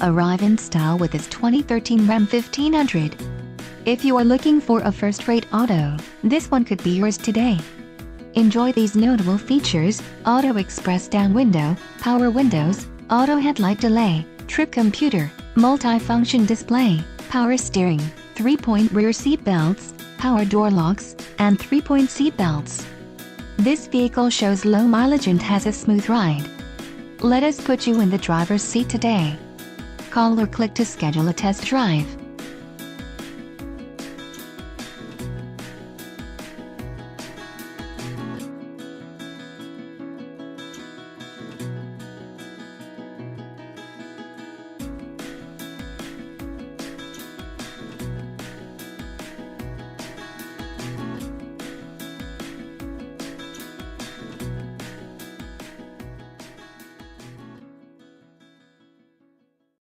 arrive in style with this 2013 Ram 1500. If you are looking for a first-rate auto, this one could be yours today. Enjoy these notable features: auto express down window, power windows, auto headlight delay, trip computer, multifunction display, power steering, 3-point rear seat belts, power door locks, and 3-point seat belts. This vehicle shows low mileage and has a smooth ride. Let us put you in the driver's seat today. Call or click to schedule a test drive.